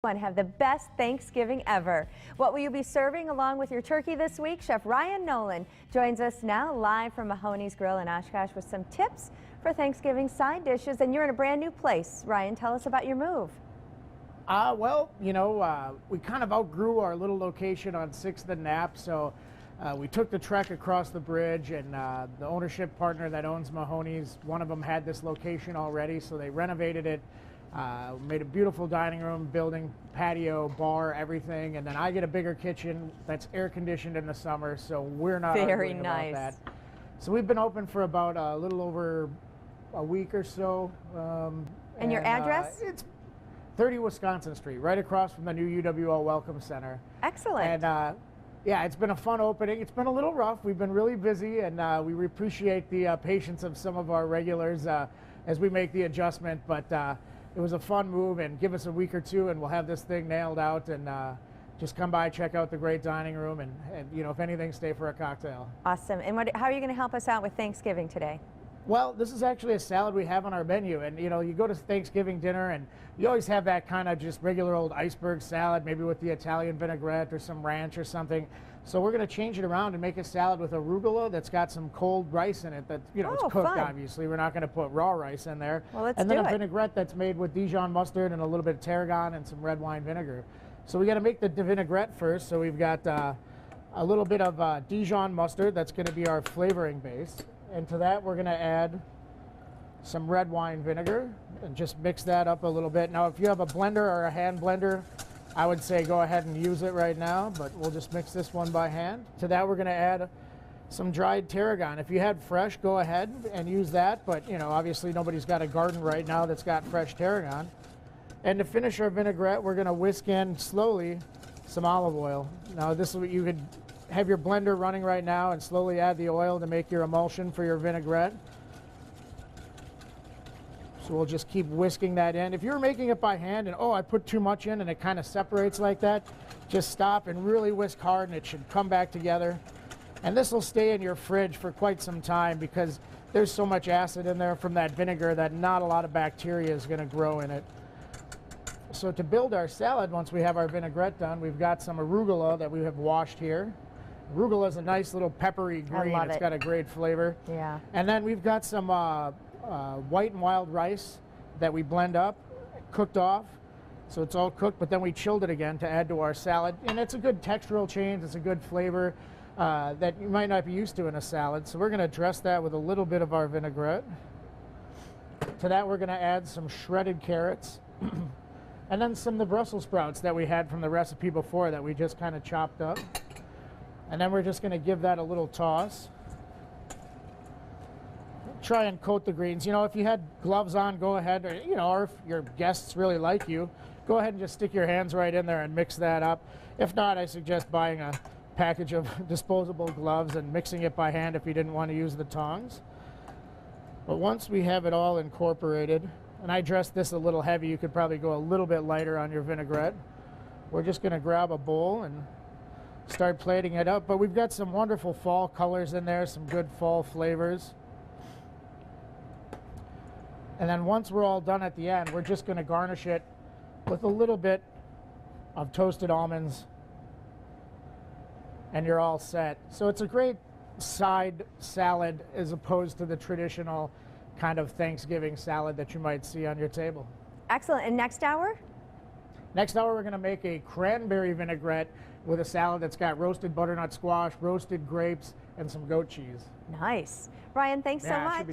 Have the best Thanksgiving ever. What will you be serving along with your turkey this week? Chef Ryan Nolan joins us now live from Mahoney's Grill in Oshkosh with some tips for Thanksgiving side dishes. And you're in a brand new place. Ryan, tell us about your move. We kind of outgrew our little location on 6th and Knapp, so we took the trek across the bridge, and the ownership partner that owns Mahoney's, one of them had this location already, so they renovated it. Made a beautiful dining room, building, patio, bar, everything, and then I get a bigger kitchen that's air conditioned in the summer, so we're not very arguing nice about that. So we've been open for about a little over a week or so. And your address? It's 30 Wisconsin Street, right across from the new UWL Welcome Center. Excellent. And yeah, it's been a fun opening. It's been a little rough. We've been really busy, and we appreciate the patience of some of our regulars as we make the adjustment, but it was a fun move, and give us a week or two and we'll have this thing nailed out, and just come by, check out the great dining room, and you know, if anything, stay for a cocktail. Awesome. And how are you going to help us out with Thanksgiving today? Well, this is actually a salad we have on our menu, and you know, you go to Thanksgiving dinner and you always have that kind of just regular old iceberg salad, maybe with the Italian vinaigrette or some ranch or something. So we're going to change it around and make a salad with arugula that's got some cold rice in it that, you know, it's cooked, fun. Obviously. We're not going to put raw rice in there. Well, let's and then do a it. vinaigrette that's made with Dijon mustard and a little bit of tarragon and some red wine vinegar. So we got to make the vinaigrette first. So we've got a little bit of Dijon mustard that's going to be our flavoring base. And to that, we're going to add some red wine vinegar and just mix that up a little bit. Now, if you have a blender or a hand blender, I would say go ahead and use it right now, but we'll just mix this one by hand. To that, we're going to add some dried tarragon. If you had fresh, go ahead and use that, but you know, obviously nobody's got a garden right now that's got fresh tarragon. And to finish our vinaigrette, we're going to whisk in slowly some olive oil. Now, this is what you could have your blender running right now and slowly add the oil to make your emulsion for your vinaigrette. So we'll just keep whisking that in. If you're making it by hand and, I put too much in and it kind of separates like that, just stop and really whisk hard and it should come back together. And this will stay in your fridge for quite some time because there's so much acid in there from that vinegar that not a lot of bacteria is going to grow in it. So to build our salad, once we have our vinaigrette done, we've got some arugula that we have washed here. Arugula is a nice little peppery green. It's got a great flavor. Yeah. And then we've got some white and wild rice that we blend up, cooked off, so it's all cooked, but then we chilled it again to add to our salad. And it's a good textural change, it's a good flavor that you might not be used to in a salad. So we're going to dress that with a little bit of our vinaigrette. To that, we're going to add some shredded carrots and then some of the Brussels sprouts that we had from the recipe before that we just kind of chopped up. And then we're just going to give that a little toss. Try and coat the greens. You know, if you had gloves on, go ahead, or, you know, or if your guests really like you, go ahead and just stick your hands right in there and mix that up. If not, I suggest buying a package of disposable gloves and mixing it by hand if you didn't want to use the tongs. But once we have it all incorporated, and I dressed this a little heavy, you could probably go a little bit lighter on your vinaigrette. We're just going to grab a bowl and start plating it up. But we've got some wonderful fall colors in there, some good fall flavors. And then once we're all done at the end, we're just going to garnish it with a little bit of toasted almonds, and you're all set. So it's a great side salad as opposed to the traditional kind of Thanksgiving salad that you might see on your table. Excellent. And next hour? Next hour, we're going to make a cranberry vinaigrette with a salad that's got roasted butternut squash, roasted grapes, and some goat cheese. Nice. Ryan, thanks so much.